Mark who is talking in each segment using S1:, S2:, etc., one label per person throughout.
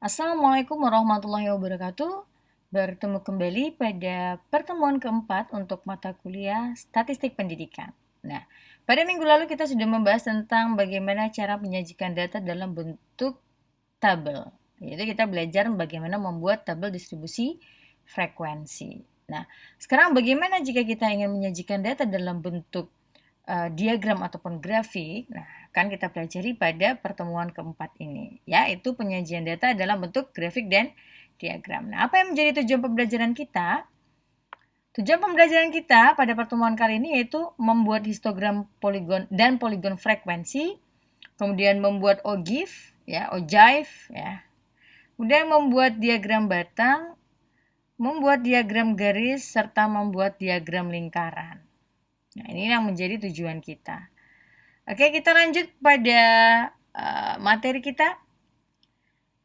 S1: Assalamualaikum warahmatullahi wabarakatuh. Bertemu kembali pada pertemuan keempat untuk mata kuliah Statistik Pendidikan. Nah, pada minggu lalu kita sudah membahas tentang bagaimana cara menyajikan data dalam bentuk tabel. Yaitu kita belajar bagaimana membuat tabel distribusi frekuensi. Nah, sekarang bagaimana jika kita ingin menyajikan data dalam bentuk diagram ataupun grafik. Nah, kan kita pelajari pada pertemuan keempat ini, yaitu penyajian data dalam bentuk grafik dan diagram. Nah, apa yang menjadi tujuan pembelajaran kita? Tujuan pembelajaran kita pada pertemuan kali ini yaitu membuat histogram poligon dan poligon frekuensi, kemudian membuat ogive, ogive, kemudian membuat diagram batang, membuat diagram garis, serta membuat diagram lingkaran. Nah, ini yang menjadi tujuan kita. Oke, kita lanjut pada materi kita,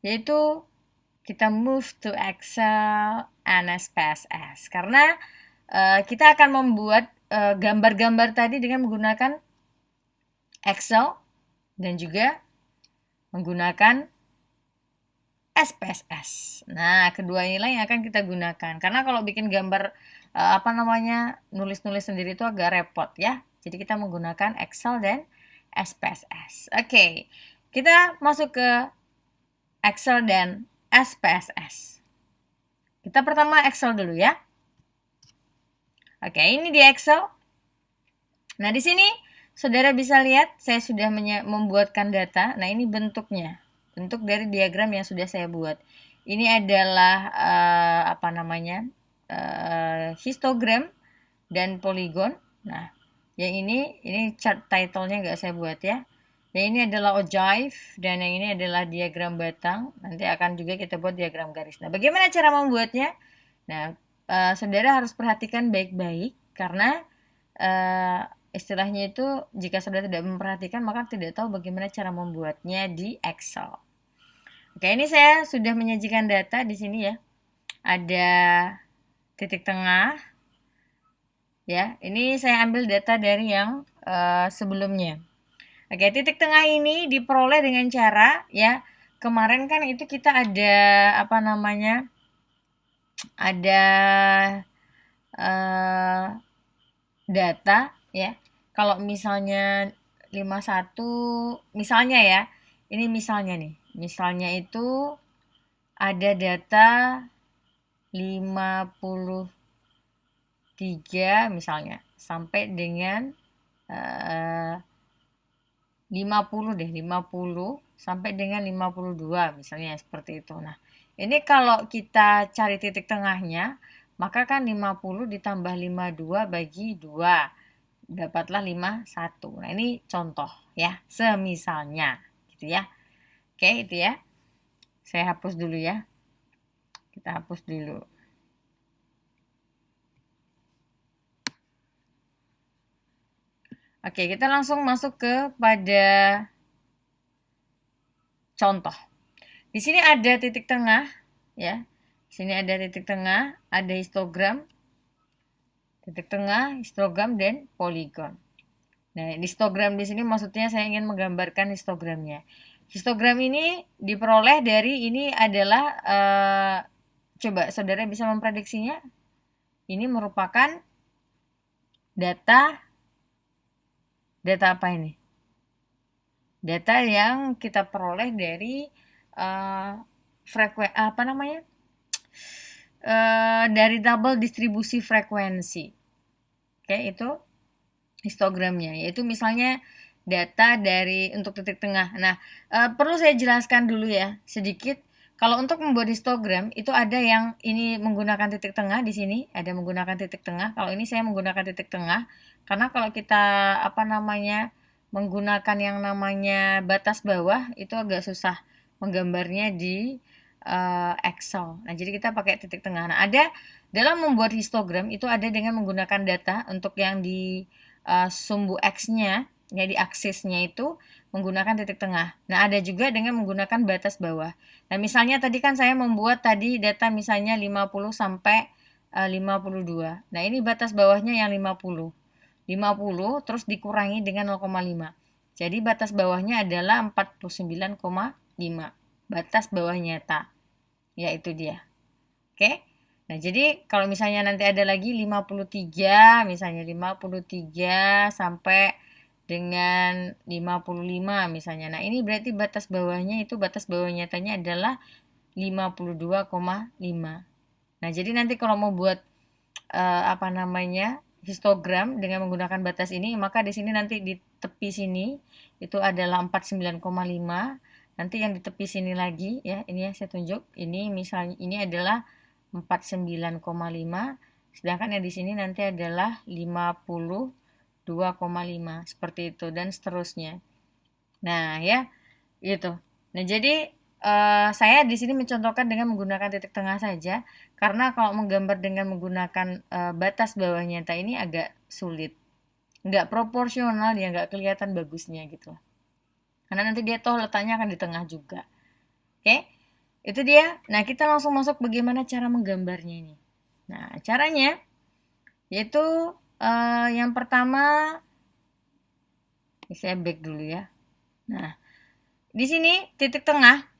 S1: yaitu kita move to Excel and SPSS. Karena kita akan membuat gambar-gambar tadi dengan menggunakan Excel dan juga menggunakan SPSS. Nah, kedua inilah yang akan kita gunakan. Karena kalau bikin gambar nulis-nulis sendiri itu agak repot ya. Jadi kita menggunakan Excel dan SPSS. Oke, kita masuk ke Excel dan SPSS. Kita pertama Excel dulu ya. Oke, ini di Excel. Nah, di sini saudara bisa lihat saya sudah membuatkan data. Nah, ini bentuknya. Bentuk dari diagram yang sudah saya buat. Ini adalah histogram dan poligon. Nah, yang ini chart title-nya nggak saya buat ya. Yang ini adalah ogive dan yang ini adalah diagram batang. Nanti akan juga kita buat diagram garis. Nah, bagaimana cara membuatnya? Nah, saudara harus perhatikan baik-baik karena istilahnya itu jika saudara tidak memperhatikan maka tidak tahu bagaimana cara membuatnya di Excel. Oke, ini saya sudah menyajikan data di sini ya. Ada titik tengah. Ya, ini saya ambil data dari yang sebelumnya. Oke, titik tengah ini diperoleh dengan cara ya. Kemarin kan itu kita ada ada data ya. Kalau misalnya 51 misalnya ya. Ini misalnya nih. Misalnya itu ada data 53 misalnya sampai dengan 50 sampai dengan 52 misalnya seperti itu. Nah, ini kalau kita cari titik tengahnya, maka kan 50 ditambah 52 bagi 2 dapatlah 51. Nah, ini contoh ya, semisalnya gitu ya. Oke, itu ya. Saya hapus dulu ya. Kita hapus dulu. Oke, kita langsung masuk ke pada contoh. Di sini ada titik tengah ya. Di sini ada titik tengah, ada histogram. Titik tengah, histogram dan poligon. Nah, histogram di sini maksudnya saya ingin menggambarkan histogramnya. Histogram ini diperoleh dari ini adalah coba saudara bisa memprediksinya. Ini merupakan data apa ini? Data yang kita peroleh dari dari tabel distribusi frekuensi. Oke, itu histogramnya, yaitu misalnya data dari untuk titik tengah. Nah, perlu saya jelaskan dulu ya sedikit. Kalau untuk membuat histogram itu ada yang ini menggunakan titik tengah di sini, ada menggunakan titik tengah. Kalau ini saya menggunakan titik tengah karena kalau kita menggunakan yang namanya batas bawah itu agak susah menggambarnya di Excel. Nah, jadi kita pakai titik tengah. Nah, ada dalam membuat histogram itu ada dengan menggunakan data untuk yang di sumbu X-nya, ya di aksisnya itu menggunakan titik tengah. Nah, ada juga dengan menggunakan batas bawah. Nah, misalnya tadi kan saya membuat tadi data misalnya 50 sampai 52. Nah, ini batas bawahnya yang 50. 50 terus dikurangi dengan 0,5. Jadi batas bawahnya adalah 49,5. Batas bawah nyata. Ya itu dia. Oke. Nah, jadi kalau misalnya nanti ada lagi 53, misalnya 53 sampai dengan 55 misalnya. Nah, ini berarti batas bawahnya itu batas bawah nyatanya adalah 52,5. Nah, jadi nanti kalau mau buat apa namanya? Histogram dengan menggunakan batas ini, maka di sini nanti di tepi sini itu adalah 49,5. Nanti yang di tepi sini lagi ya, ini ya saya tunjuk. Ini misalnya ini adalah 49,5, sedangkan yang di sini nanti adalah 52,5 seperti itu dan seterusnya. Nah, ya, gitu. Nah, jadi saya di sini mencontohkan dengan menggunakan titik tengah saja, karena kalau menggambar dengan menggunakan batas bawah nyata ini agak sulit, nggak proporsional ya, nggak kelihatan bagusnya gitu. Karena nanti dia toh letaknya akan di tengah juga. Oke, itu dia. Nah, kita langsung masuk bagaimana cara menggambarnya ini. Nah, caranya yaitu yang pertama, ini saya back dulu ya. Nah, di sini titik tengah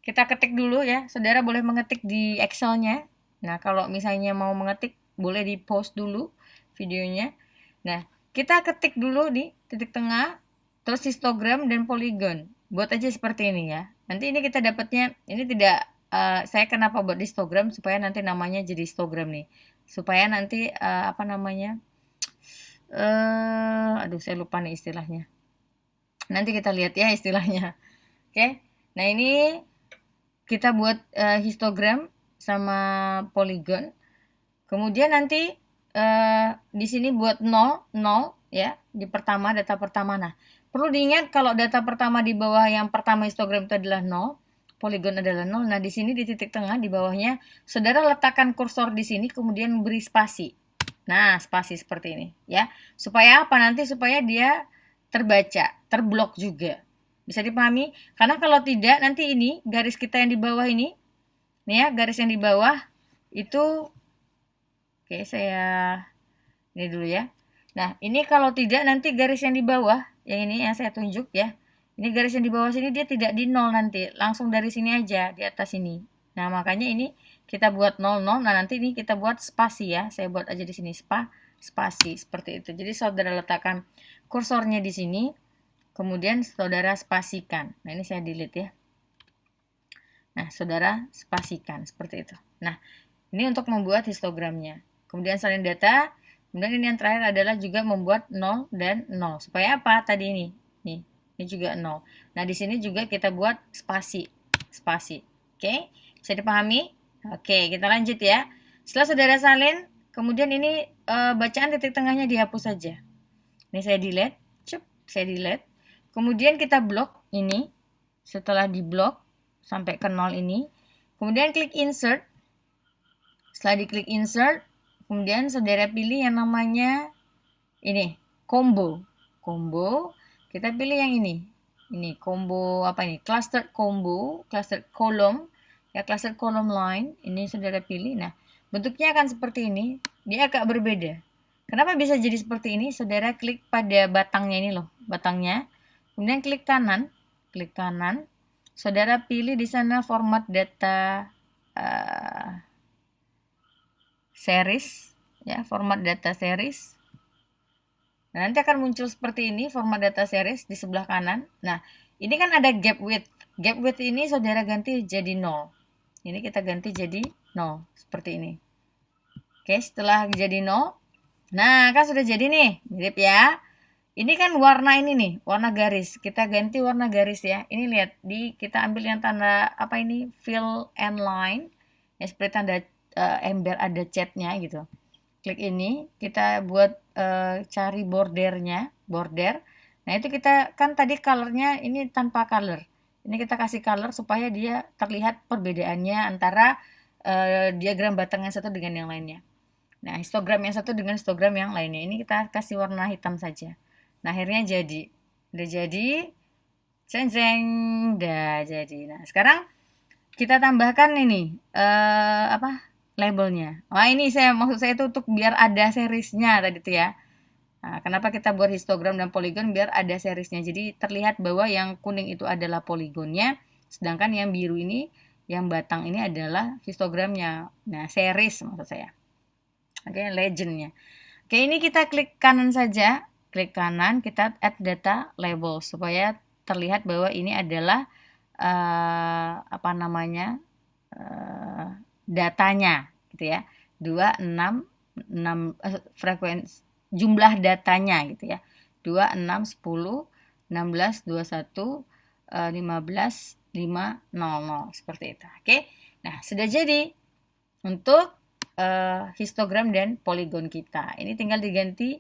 S1: kita ketik dulu ya. Saudara boleh mengetik di Excel-nya. Nah, kalau misalnya mau mengetik boleh di pause dulu videonya. Nah, kita ketik dulu di titik tengah, terus histogram dan poligon. Buat aja seperti ini ya. Nanti ini kita dapatnya, ini tidak saya kenapa buat histogram supaya nanti namanya jadi histogram nih. Supaya nanti apa namanya? Aduh saya lupa nih istilahnya. Nanti kita lihat ya istilahnya. Oke. Nah, ini kita buat histogram sama poligon. Kemudian nanti di sini buat 0, 0 ya, di pertama data pertama. Nah, perlu diingat kalau data pertama di bawah yang pertama histogram itu adalah 0, poligon adalah 0. Nah, di sini di titik tengah di bawahnya saudara letakkan kursor di sini kemudian beri spasi. Nah, spasi seperti ini ya. Supaya apa nanti? Supaya dia terbaca, terblok juga. Bisa dipahami? Karena kalau tidak nanti ini garis kita yang di bawah ini, nih ya, garis yang di bawah itu oke, saya ini dulu ya. Nah, ini kalau tidak nanti garis yang di bawah, yang ini yang saya tunjuk ya. Ini garis yang di bawah sini dia tidak di nol nanti, langsung dari sini aja di atas ini. Nah, makanya ini kita buat 00. Nah, nanti ini kita buat spasi ya. Saya buat aja di sini spasi seperti itu. Jadi saudara letakkan kursornya di sini, kemudian saudara spasikan. Nah, ini saya delete ya. Nah, saudara spasikan seperti itu. Nah, ini untuk membuat histogramnya. Kemudian salin data. Kemudian ini yang terakhir adalah juga membuat 0 dan 0. Supaya apa? Tadi ini. Nih, ini juga 0. Nah, di sini juga kita buat spasi. Spasi. Oke? Bisa dipahami? Oke, kita lanjut ya. Setelah saudara salin, kemudian ini bacaan titik tengahnya dihapus saja. Ini saya delete. Cep, saya delete. Kemudian kita blok ini. Setelah di blok sampai ke 0 ini. Kemudian klik insert. Setelah diklik insert, kemudian saudara pilih yang namanya ini, combo. Combo, kita pilih yang ini. Ini combo apa ini? Cluster combo, cluster column, ya cluster column line. Ini saudara pilih. Nah, bentuknya akan seperti ini. Dia agak berbeda. Kenapa bisa jadi seperti ini? Saudara klik pada batangnya ini loh, batangnya. Kemudian klik kanan, klik kanan. Saudara pilih di sana format data series ya, format data series. Nah, nanti akan muncul seperti ini format data series di sebelah kanan. Nah, ini kan ada gap width. Gap width ini saudara ganti jadi 0. Ini kita ganti jadi 0 seperti ini. Oke, setelah jadi 0. Nah, kan sudah jadi nih, mirip ya. Ini kan warna ini nih, warna garis. Kita ganti warna garis ya. Ini lihat kita ambil yang tanda apa ini? Fill and line. Ya seperti tanda ember ada catnya gitu. Klik ini, kita buat cari bordernya, border. Nah, itu kita kan tadi colornya ini tanpa color. Ini kita kasih color supaya dia terlihat perbedaannya antara diagram batang yang satu dengan yang lainnya. Nah, histogram yang satu dengan histogram yang lainnya. Ini kita kasih warna hitam saja. Nah, akhirnya jadi. Udah jadi. Ceng-ceng. Udah jadi. Nah, sekarang kita tambahkan ini. Labelnya. Wah, ini maksud saya itu untuk biar ada seriesnya tadi tuh ya. Nah, kenapa kita buat histogram dan poligon? Biar ada seriesnya. Jadi terlihat bahwa yang kuning itu adalah poligonnya. Sedangkan yang biru ini Yang batang ini adalah histogramnya. Nah, series maksud saya. Oke, legendnya. Oke, ini kita klik kanan saja. Klik kanan, kita add data label supaya terlihat bahwa ini adalah datanya gitu ya. 2 6 6 frekuensi jumlah datanya gitu ya. 2 6 10 16 21 15 5 0 seperti itu. Oke. Nah, sudah jadi untuk histogram dan poligon kita. Ini tinggal diganti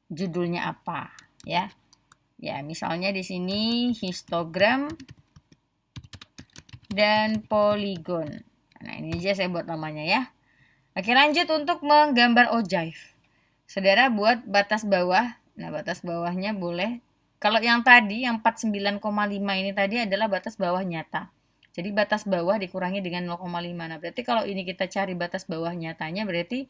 S1: judulnya apa ya. Ya, misalnya di sini histogram dan poligon. Nah, ini aja saya buat namanya ya. Oke, lanjut untuk menggambar ogive. Saudara buat batas bawah. Nah, batas bawahnya boleh. Kalau yang tadi, yang 49,5 ini tadi adalah batas bawah nyata. Jadi batas bawah dikurangi dengan 0,5. Nah, berarti kalau ini kita cari batas bawah nyatanya berarti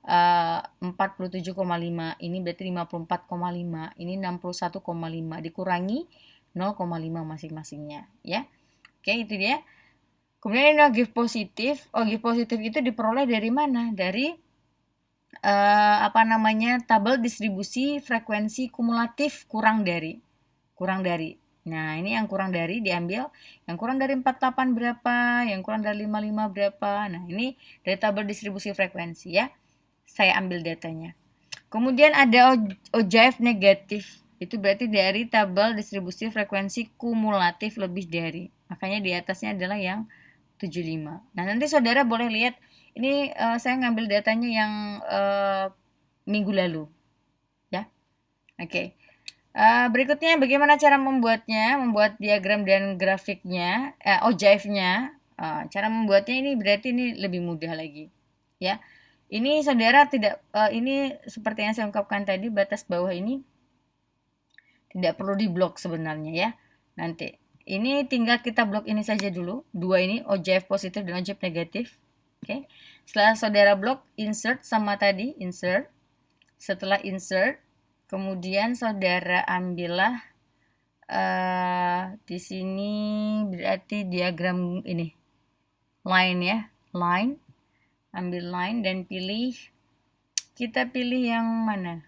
S1: 47,5. Ini berarti 54,5. Ini 61,5. Dikurangi 0,5 masing-masingnya. Ya. Oke, itu dia. Kemudian ini ogive positif. Ogive positif itu diperoleh dari mana? Dari tabel distribusi frekuensi kumulatif kurang dari. Nah, ini yang kurang dari diambil, yang kurang dari 48 berapa, yang kurang dari 55 berapa. Nah, ini dari tabel distribusi frekuensi ya. Saya ambil datanya. Kemudian ada ogive negatif. Itu berarti dari tabel distribusi frekuensi kumulatif lebih dari. Makanya di atasnya adalah yang 75. Nah, nanti saudara boleh lihat ini saya ngambil datanya yang minggu lalu ya. Oke. Berikutnya bagaimana cara membuatnya, membuat diagram dan grafiknya, ogive-nya. Cara membuatnya ini berarti ini lebih mudah lagi ya. Ini saudara tidak ini seperti yang saya ungkapkan tadi, batas bawah ini tidak perlu diblok sebenarnya ya. Nanti ini tinggal kita blok ini saja dulu. Dua ini ogive positif dan ogive negatif. Oke. Setelah saudara blok, insert sama tadi, insert. Setelah insert, kemudian saudara ambillah di sini berarti diagram ini line ya, line. Ambil line dan pilih, kita pilih yang mana?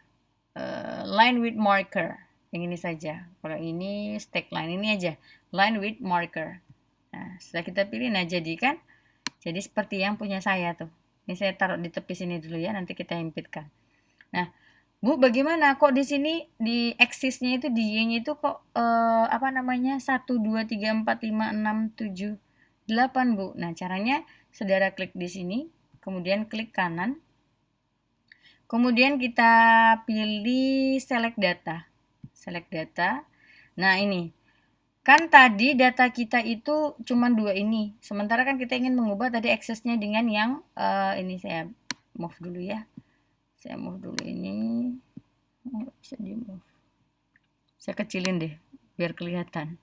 S1: Line with marker. Yang ini saja. Kalau ini stack line, ini aja. Line with marker. Nah, setelah kita pilih, nah jadikan jadi seperti yang punya saya tuh. Ini saya taruh di tepi sini dulu ya, nanti kita himpitkan. Nah, Bu, bagaimana kok di sini di aksisnya itu di Y-nya itu kok 1 2 3 4 5 6 7 8, Bu. Nah, caranya saudara klik di sini, kemudian klik kanan. Kemudian kita pilih select data. Select data. Nah, ini kan tadi data kita itu cuma 2 ini. Sementara kan kita ingin mengubah tadi aksesnya dengan yang ini saya move dulu ya. Saya move dulu ini. Bisa di move. Saya kecilin deh biar kelihatan.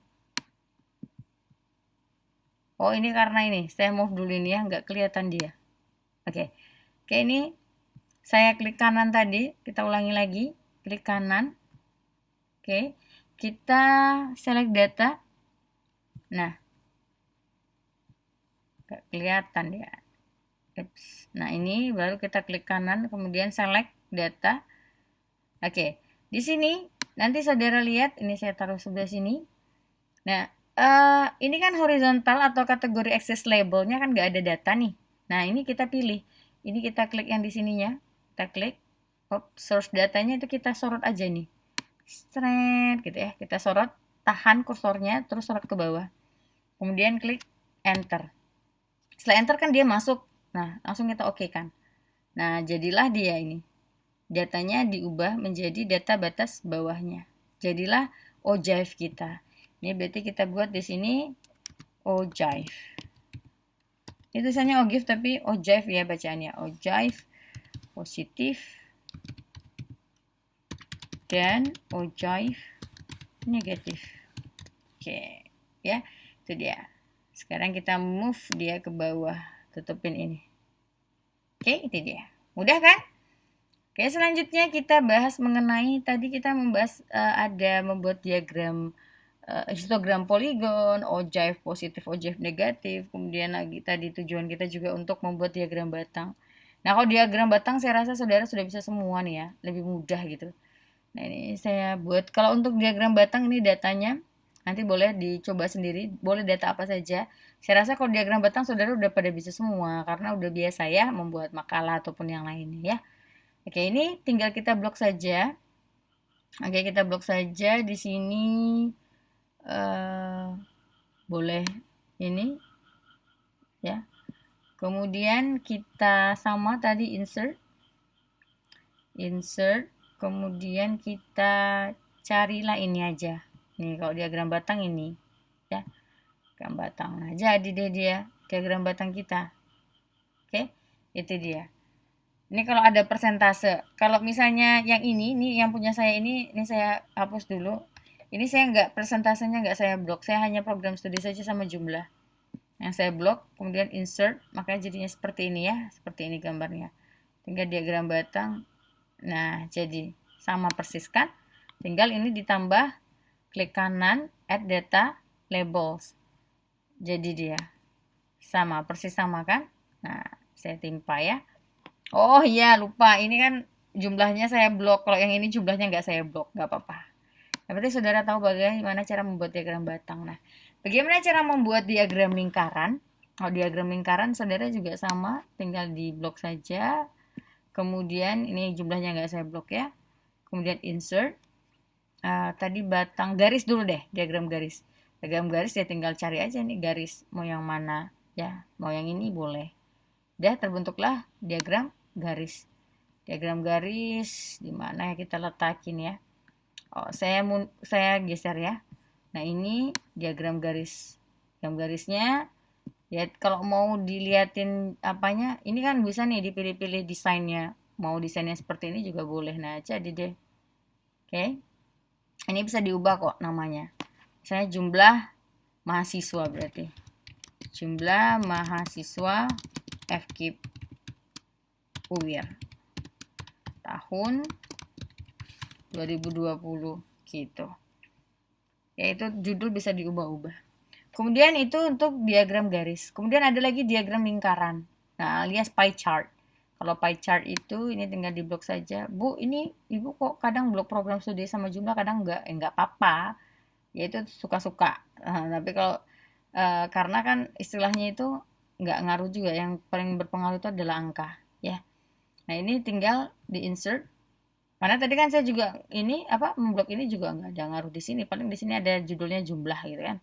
S1: Oh, ini karena ini. Saya move dulu ini ya, nggak kelihatan dia. Oke. Oke, ini saya klik kanan tadi. Kita ulangi lagi. Klik kanan. Oke. Kita select data. Nah, nggak kelihatan ya. Nah, ini baru kita klik kanan, kemudian select data. Oke, di sini nanti saudara lihat, ini saya taruh sebelah sini. Nah, ini kan horizontal atau kategori access labelnya kan nggak ada data nih. Nah, ini kita pilih. Ini kita klik yang di sininya. Kita klik. Source datanya itu kita sorot aja nih. Straight gitu ya. Kita sorot, tahan kursornya, terus sorot ke bawah. Kemudian klik enter. Setelah enter kan dia masuk. Nah, langsung kita oke kan. Nah, jadilah dia ini. Datanya diubah menjadi data batas bawahnya. Jadilah ogive kita. Ini berarti kita buat di sini ogive. Itu tulisannya ogive tapi ogive ya bacaannya. Ogive positif dan ogive negatif. Oke, ya. Itu dia. Sekarang kita move dia ke bawah, tutupin ini. Oke, itu dia. Mudah kan? Oke, selanjutnya kita bahas mengenai tadi kita membahas ada membuat diagram histogram poligon, ojive positif, ojive negatif, kemudian lagi tadi tujuan kita juga untuk membuat diagram batang. Nah, kalau diagram batang saya rasa saudara sudah bisa semua nih ya, lebih mudah gitu. Nah, ini saya buat, kalau untuk diagram batang ini datanya, nanti boleh dicoba sendiri, boleh data apa saja. Saya rasa kalau diagram batang saudara udah pada bisa semua, karena udah biasa ya membuat makalah ataupun yang lainnya ya. Oke, ini tinggal kita blok saja. Oke, kita blok saja di sini. Boleh ini ya. Kemudian kita sama tadi insert, kemudian kita carilah ini aja. Nih kalau diagram batang ini ya, diagram batang. Nah, jadi deh dia diagram batang kita. Oke, itu dia. Ini kalau ada persentase. Kalau misalnya yang ini yang punya saya ini saya hapus dulu. Ini saya nggak, persentasenya nggak saya blok, saya hanya program studi saja sama jumlah. Yang saya blok, kemudian insert, makanya jadinya seperti ini ya, seperti ini gambarnya. Tinggal diagram batang. Nah, jadi sama persis kan? Tinggal ini ditambah, klik kanan, add data, labels. Jadi dia sama, persis sama kan? Nah, saya timpa ya. Oh iya, lupa. Ini kan jumlahnya saya blok. Kalau yang ini jumlahnya nggak saya blok, nggak apa-apa. Berarti saudara tahu bagaimana cara membuat diagram batang. Nah, bagaimana cara membuat diagram lingkaran? Kalau diagram lingkaran saudara juga sama, tinggal di blok saja. Kemudian ini jumlahnya nggak saya blok ya. Kemudian insert. Tadi batang garis dulu deh, diagram garis. Diagram garis ya tinggal cari aja nih garis mau yang mana ya. Mau yang ini boleh. Udah terbentuklah diagram garis. Diagram garis di mana ya kita letakin ya. Oh, saya geser ya. Nah, ini diagram garis. Diagram garisnya ya, kalau mau diliatin apanya, ini kan bisa nih dipilih-pilih desainnya. Mau desainnya seperti ini juga boleh. Nah, jadi deh. Oke. Ini bisa diubah kok namanya. Saya jumlah mahasiswa berarti. Jumlah mahasiswa FKIP UIR tahun 2020 gitu. Yaitu judul bisa diubah-ubah. Kemudian itu untuk diagram garis. Kemudian ada lagi diagram lingkaran. Nah, alias pie chart. Kalau pie chart itu ini tinggal di blok saja. Bu, ini Ibu kok kadang blok program studi sama jumlah, kadang enggak apa-apa. Yaitu suka-suka. Tapi kalau karena kan istilahnya itu enggak ngaruh juga. Yang paling berpengaruh itu adalah angka, ya. Nah, ini tinggal di insert. Karena tadi kan saya juga ini memblok ini juga nggak ada ngaruh di sini. Paling di sini ada judulnya jumlah gitu kan.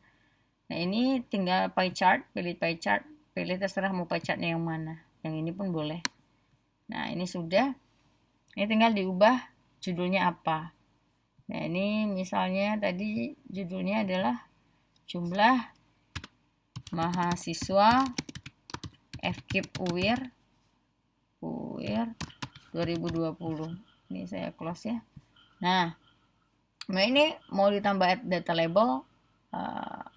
S1: Nah, ini tinggal pie chart, pilih pie chart, pilih terserah mau pie chartnya yang mana. Yang ini pun boleh. Nah, ini sudah. Ini tinggal diubah judulnya apa. Nah, ini misalnya tadi judulnya adalah jumlah mahasiswa FKIP UIR 2020. Ini saya close ya. Nah ini mau ditambah data label,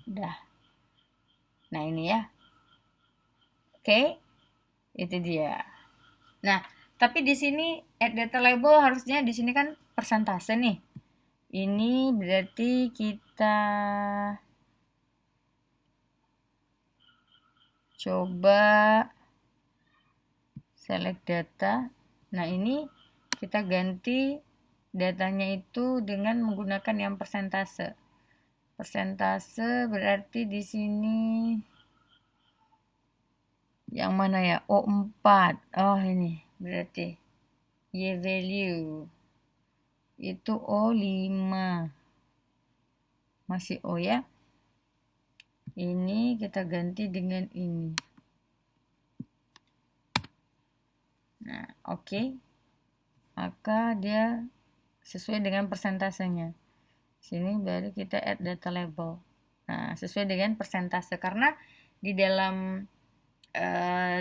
S1: udah. Nah, ini ya. Oke, itu dia. Nah, tapi di sini add data label harusnya di sini kan persentase nih. Ini berarti kita coba select data. Nah, ini kita ganti datanya itu dengan menggunakan yang persentase. Persentase berarti di sini yang mana ya? O4. Oh, ini berarti Y value itu O5. Masih O ya. Ini kita ganti dengan ini. Nah, oke. Maka dia sesuai dengan persentasenya. Sini baru kita add data label. Nah, sesuai dengan persentase karena di dalam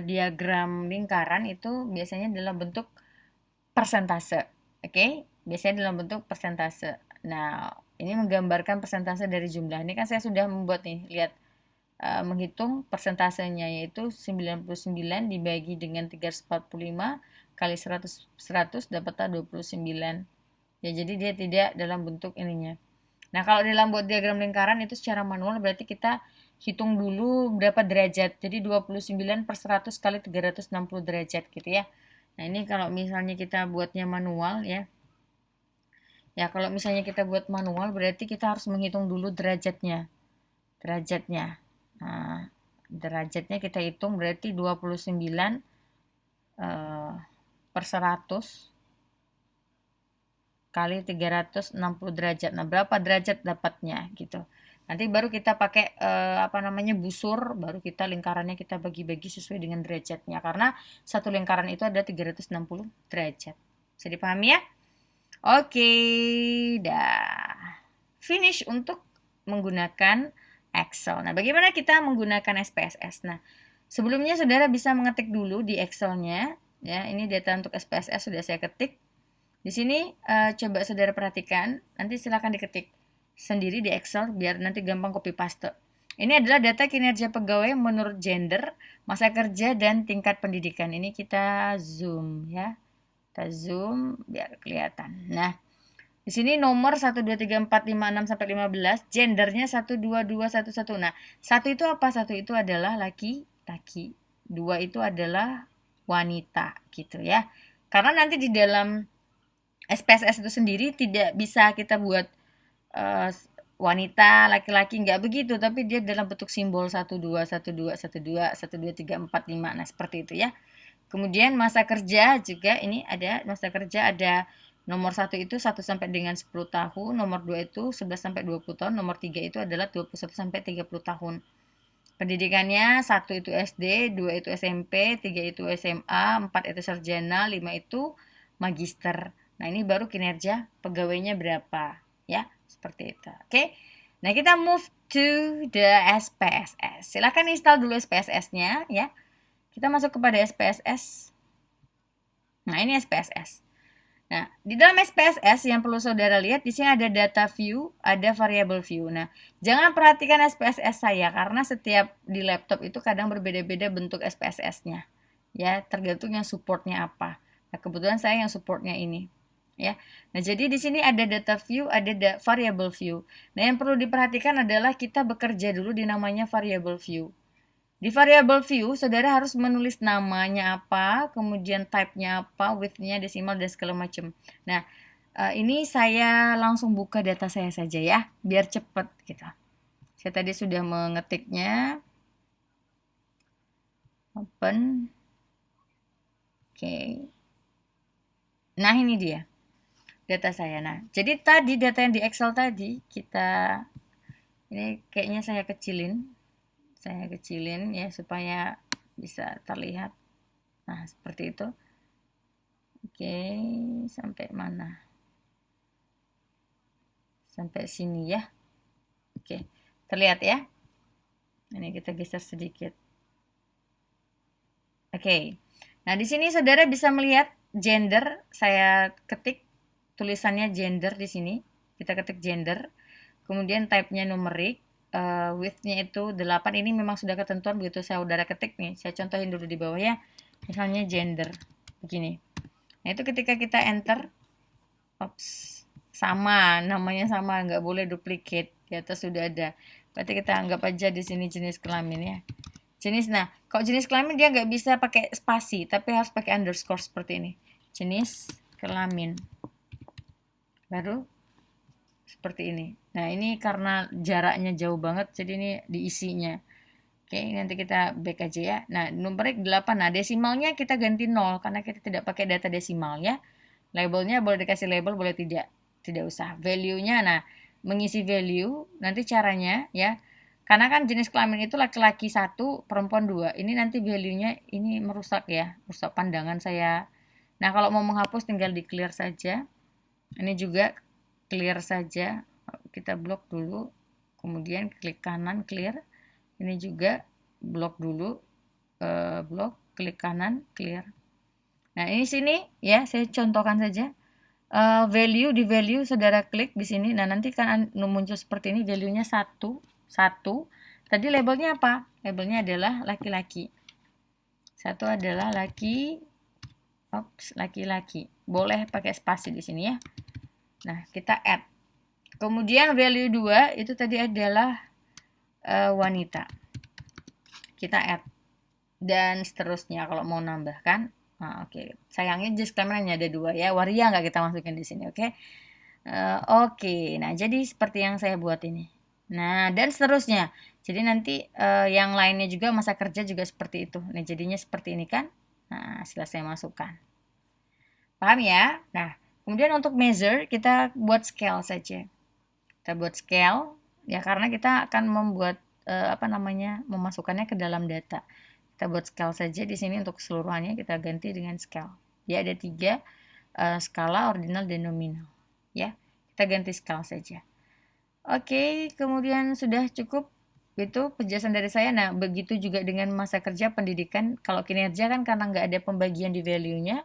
S1: diagram lingkaran itu biasanya dalam bentuk persentase. Oke? Biasanya dalam bentuk persentase. Nah, ini menggambarkan persentase dari jumlah. Ini kan saya sudah membuat nih, lihat menghitung persentasenya yaitu 99 dibagi dengan 345 kali 100 dapatlah 29. Ya, jadi dia tidak dalam bentuk ininya. Nah, kalau dalam buat diagram lingkaran itu secara manual berarti kita hitung dulu berapa derajat. Jadi 29 per 100 kali 360 derajat gitu ya. Nah, ini kalau misalnya kita buatnya manual ya. Ya, kalau misalnya kita buat manual berarti kita harus menghitung dulu derajatnya. Derajatnya. Nah, derajatnya kita hitung berarti 29 per 100 kali 360 derajat. Nah, berapa derajat dapatnya gitu. Nanti baru kita pakai busur, baru kita lingkarannya kita bagi-bagi sesuai dengan derajatnya. Karena satu lingkaran itu ada 360 derajat. Bisa dipahami ya? Oke, dah. Finish untuk menggunakan Excel. Nah, bagaimana kita menggunakan SPSS? Nah, sebelumnya saudara bisa mengetik dulu di Excel-nya. Ya, ini data untuk SPSS sudah saya ketik. Di sini coba saudara perhatikan, nanti silakan diketik sendiri di Excel biar nanti gampang copy paste. Ini adalah data kinerja pegawai menurut gender, masa kerja, dan tingkat pendidikan. Ini kita zoom ya. Kita zoom biar kelihatan. Nah, di sini nomor 1, 2, 3, 4, 5, 6, sampai 15, gendernya 1, 2, 2, 1, 1. Nah, 1 itu apa? 1 itu adalah laki-laki. 2 itu adalah wanita gitu ya. Karena nanti di dalam SPSS itu sendiri tidak bisa kita buat wanita, laki-laki, nggak begitu, tapi dia dalam bentuk simbol 1, 2, 1, 2, 1, 2, 1, 2, 3, 4, 5. Nah, seperti itu ya. Kemudian masa kerja juga ini ada masa kerja, ada nomor 1 itu 1 sampai dengan 10 tahun, nomor 2 itu 11 sampai 20 tahun, nomor 3 itu adalah 21 sampai 30 tahun. Pendidikannya 1 itu SD, 2 itu SMP, 3 itu SMA, 4 itu sarjana, 5 itu magister. Nah, ini baru kinerja pegawainya berapa ya, seperti itu. Oke. Nah, kita move to the SPSS. Silakan install dulu SPSS-nya ya. Kita masuk kepada SPSS. Nah, ini SPSS. Nah, di dalam SPSS yang perlu saudara lihat di sini ada data view, ada variable view. Nah, jangan perhatikan SPSS saya karena setiap di laptop itu kadang berbeda-beda bentuk SPSS-nya. Ya, tergantung yang supportnya apa. Nah, kebetulan saya yang supportnya ini. Ya. Nah, jadi di sini ada data view, ada variable view. Nah, yang perlu diperhatikan adalah kita bekerja dulu di namanya variable view. Di variable view, saudara harus menulis namanya apa, kemudian type-nya apa, width-nya, desimal, dan segala macam. Nah, ini saya langsung buka data saya saja ya, biar cepat gitu. Saya tadi sudah mengetiknya. Open. Oke. Nah, ini dia data saya. Nah, jadi tadi data yang di Excel tadi, ini kayaknya saya kecilin ya supaya bisa terlihat. Nah, seperti itu. Oke, sampai mana? Sampai sini ya. Oke, terlihat ya. Ini kita geser sedikit. Oke. Nah, di sini saudara bisa melihat gender. Saya ketik tulisannya gender di sini. Kita ketik gender. Kemudian type-nya numerik. Width-nya itu 8. Ini memang sudah ketentuan begitu saya udah ketik nih. Saya contohin dulu di bawah ya. Misalnya gender. Begini. Nah, itu ketika kita enter. Sama, namanya sama, nggak boleh duplicate. Di atas sudah ada. Berarti kita anggap aja di sini jenis kelamin ya. Nah, kalau jenis kelamin dia nggak bisa pakai spasi, tapi harus pakai underscore seperti ini. Jenis kelamin. Baru seperti ini. Nah, ini karena jaraknya jauh banget, jadi ini diisinya. Oke, nanti kita back aja ya. Nah, numerik 8. Nah, desimalnya kita ganti 0, karena kita tidak pakai data desimal ya. Labelnya boleh dikasih label, boleh tidak usah. Value-nya, nah, mengisi value, nanti caranya ya. Karena kan jenis kelamin itu laki-laki 1, perempuan 2. Ini nanti value-nya ini merusak ya, merusak pandangan saya. Nah, kalau mau menghapus tinggal di clear saja. Ini juga clear saja. Kita blok dulu. Kemudian klik kanan clear. Ini juga blok dulu. Blok, klik kanan clear. Nah, ini sini ya, saya contohkan saja. Value di value saudara klik di sini. Nah, nanti kan muncul seperti ini, value-nya 1. Tadi labelnya apa? Labelnya adalah laki-laki. 1 adalah laki-laki. Boleh pakai spasi di sini ya. Nah, kita add. Kemudian value 2 itu tadi adalah wanita. Kita add. Dan seterusnya kalau mau nambahkan. Nah, oke. Sayangnya disclaimer-nya ada 2 ya. Waria nggak kita masukin di sini, oke? Oke. Nah, jadi seperti yang saya buat ini. Nah, dan seterusnya. Jadi nanti yang lainnya juga masa kerja juga seperti itu. Nah, jadinya seperti ini kan? Nah, setelah saya masukkan. Paham ya? Nah, kemudian untuk measure kita buat scale saja. Kita buat scale ya karena kita akan membuat memasukkannya ke dalam data. Kita buat scale saja di sini untuk keseluruhannya kita ganti dengan scale. Ya ada 3 skala, ordinal dan nominal. Ya, kita ganti scale saja. Oke, kemudian sudah cukup itu penjelasan dari saya. Nah, begitu juga dengan masa kerja pendidikan. Kalau kinerja kan karena nggak ada pembagian di value-nya,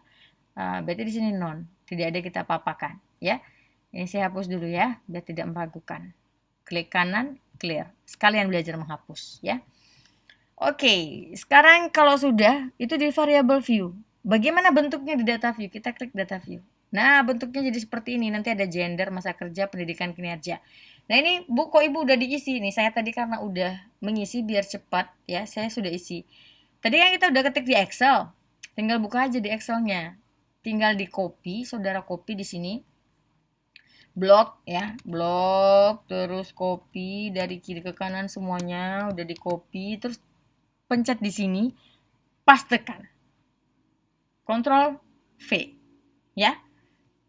S1: berarti di sini non, tidak ada kita papakan. Ya, ini saya hapus dulu ya, biar tidak meragukan. Klik kanan, clear. Sekalian belajar menghapus ya. Oke, sekarang kalau sudah, itu di variable view. Bagaimana bentuknya di data view? Kita klik data view. Nah, bentuknya jadi seperti ini. Nanti ada gender, masa kerja, pendidikan, kinerja. Nah, ini Bu, kok Ibu udah diisi nih? Saya tadi karena udah mengisi biar cepat ya, saya sudah isi. Tadi kan kita udah ketik di Excel. Tinggal buka aja di Excelnya. Tinggal di copy, saudara copy di sini. Blok ya, blok, terus copy dari kiri ke kanan semuanya udah di copy, terus pencet di sini, pastekan. Ctrl V. Ya.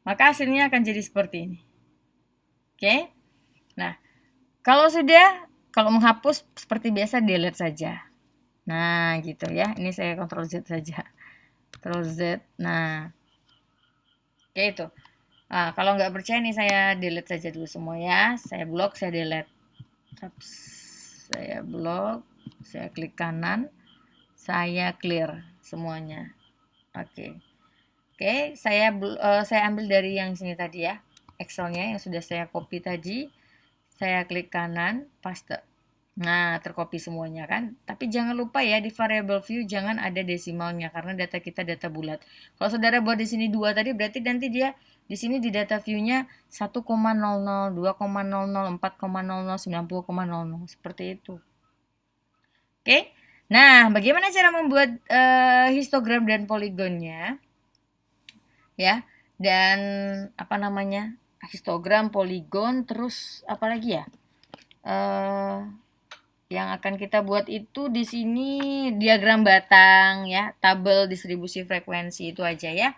S1: Maka hasilnya akan jadi seperti ini. Oke. Nah, kalau sudah, kalau menghapus seperti biasa delete saja. Nah, gitu ya. Ini saya Ctrl Z saja. Ctrl Z. Nah. Oke itu. Nah, kalau nggak percaya nih saya delete saja dulu semua ya. Saya blok, saya delete. Saya blok, saya klik kanan, saya clear semuanya. Oke. Oke, saya ambil dari yang sini tadi ya. Excelnya yang sudah saya copy tadi. Saya klik kanan, paste. Nah, tercopy semuanya kan. Tapi jangan lupa ya di variable view jangan ada desimalnya karena data kita data bulat. Kalau saudara buat di sini 2 tadi berarti nanti dia di sini di data view-nya 1,00, 2,00, 4,00, 90,00 seperti itu. Oke. Nah, bagaimana cara membuat histogram dan poligonnya? Ya. Dan histogram, poligon, terus apalagi ya? Yang akan kita buat itu di sini diagram batang ya, tabel distribusi frekuensi itu aja ya.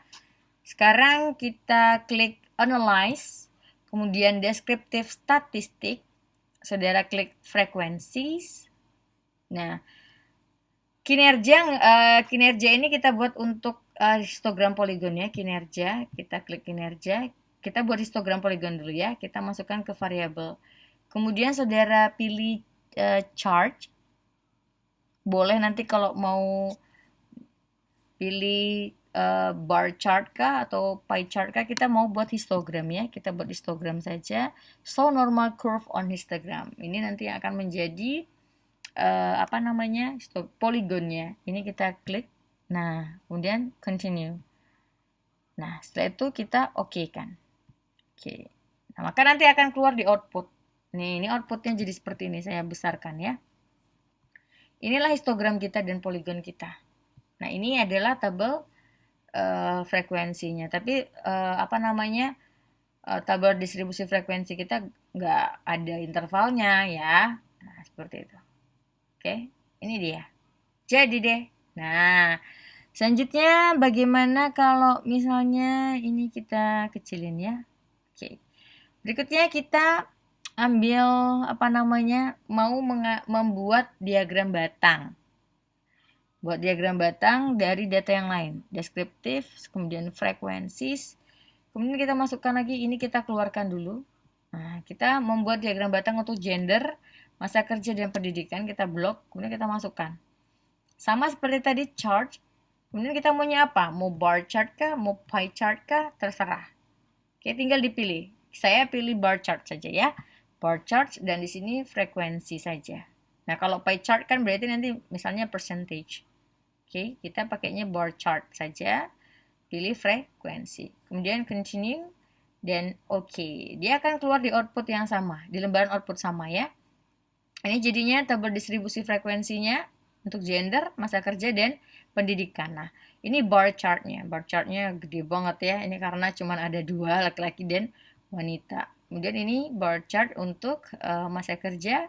S1: Sekarang kita klik analyze, kemudian descriptive statistic, saudara klik frequencies. Nah, kinerja ini kita buat untuk histogram poligon ya, kinerja, kita klik kinerja, kita buat histogram poligon dulu ya, kita masukkan ke variabel. Kemudian saudara pilih chart. Boleh nanti kalau mau pilih bar chart kah atau pie chart kah, kita mau buat histogram ya, kita buat histogram saja. Show normal curve on histogram. Ini nanti akan menjadi poligonnya. Ini kita klik. Nah, kemudian continue. Nah, setelah itu kita oke kan. Oke. Nah, maka nanti akan keluar di output. Nih, ini outputnya jadi seperti ini. Saya besarkan ya. Inilah histogram kita dan poligon kita. Nah, ini adalah tabel frekuensinya. Tapi tabel distribusi frekuensi kita nggak ada intervalnya ya. Nah, seperti itu. Oke, ini dia. Jadi deh. Nah, selanjutnya bagaimana kalau misalnya ini kita kecilin ya. Oke. Berikutnya kita ambil mau membuat diagram batang. Buat diagram batang dari data yang lain, deskriptif, kemudian frekuensis. Kemudian kita masukkan lagi, ini kita keluarkan dulu. Nah, kita membuat diagram batang untuk gender, masa kerja dan pendidikan, kita blok, kemudian kita masukkan. Sama seperti tadi chart. Kemudian kita maunya apa? Mau bar chart kah, mau pie chart kah, terserah. Oke, tinggal dipilih. Saya pilih bar chart saja ya. Bar chart dan di sini frekuensi saja. Nah, kalau pie chart kan berarti nanti misalnya percentage. Oke, kita pakainya bar chart saja. Pilih frekuensi. Kemudian continue. dan oke. Dia akan keluar di output yang sama, di lembaran output sama ya. Ini jadinya tabel distribusi frekuensinya untuk gender, masa kerja, dan pendidikan. Nah, ini bar chartnya. Bar chartnya gede banget ya. Ini karena cuma ada dua, laki-laki dan wanita. Kemudian ini bar chart untuk masa kerja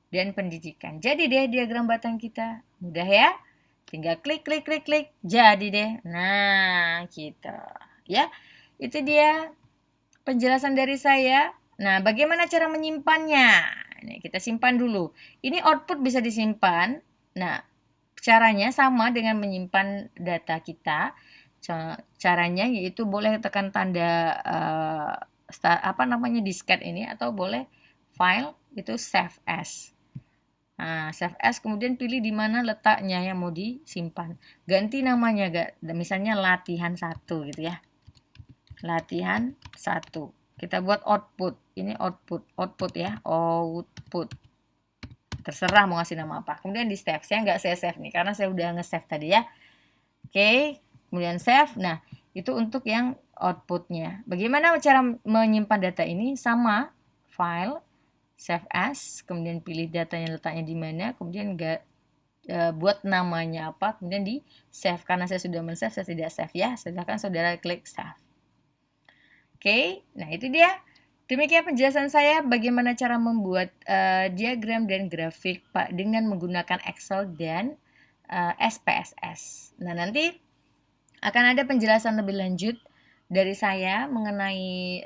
S1: dan pendidikan. Jadi deh diagram batang kita. Mudah ya? Tinggal klik, klik, klik, klik. Jadi deh. Nah, gitu. Ya, itu dia penjelasan dari saya. Nah, bagaimana cara menyimpannya? Nah, kita simpan dulu. Ini output bisa disimpan. Nah, caranya sama dengan menyimpan data kita. Caranya yaitu boleh tekan tanda disket ini, atau boleh file itu save as. Nah, save as, kemudian pilih di mana letaknya yang mau disimpan. Ganti namanya, misalnya latihan 1 gitu ya. Latihan 1. Kita buat output. Ini output ya, output. Terserah mau ngasih nama apa. Kemudian di save. Saya nggak saya save nih karena saya udah nge-save tadi ya. Oke, kemudian save. Nah, itu untuk yang outputnya. Bagaimana cara menyimpan data ini? Sama, file, save as, kemudian pilih datanya letaknya di mana, kemudian buat namanya apa, kemudian di save. Karena saya sudah men-save, saya tidak save ya. Silakan saudara klik save. Oke, nah itu dia. Demikian penjelasan saya bagaimana cara membuat diagram dan grafik Pak dengan menggunakan Excel dan SPSS. Nah, nanti akan ada penjelasan lebih lanjut dari saya mengenai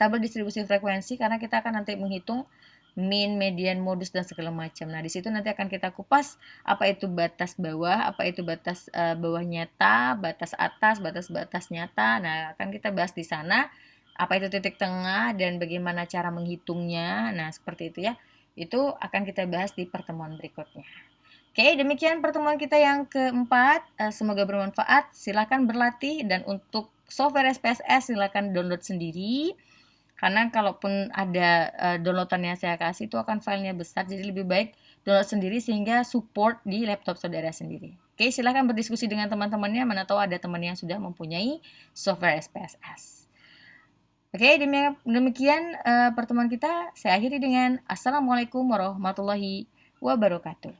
S1: tabel distribusi frekuensi, karena kita akan nanti menghitung mean, median, modus, dan segala macam. Nah, di situ nanti akan kita kupas apa itu batas bawah, apa itu batas bawah nyata, batas atas, batas nyata. Nah, akan kita bahas di sana apa itu titik tengah dan bagaimana cara menghitungnya. Nah, seperti itu ya. Itu akan kita bahas di pertemuan berikutnya. Oke, demikian pertemuan kita yang keempat. Semoga bermanfaat. Silakan berlatih, dan untuk software SPSS silakan download sendiri. Karena kalaupun ada downloadan yang saya kasih itu akan filenya besar, jadi lebih baik download sendiri sehingga support di laptop saudara sendiri. Oke, silakan berdiskusi dengan teman-temannya, mana tahu ada teman yang sudah mempunyai software SPSS. Oke, demikian pertemuan kita. Saya akhiri dengan Assalamualaikum warahmatullahi wabarakatuh.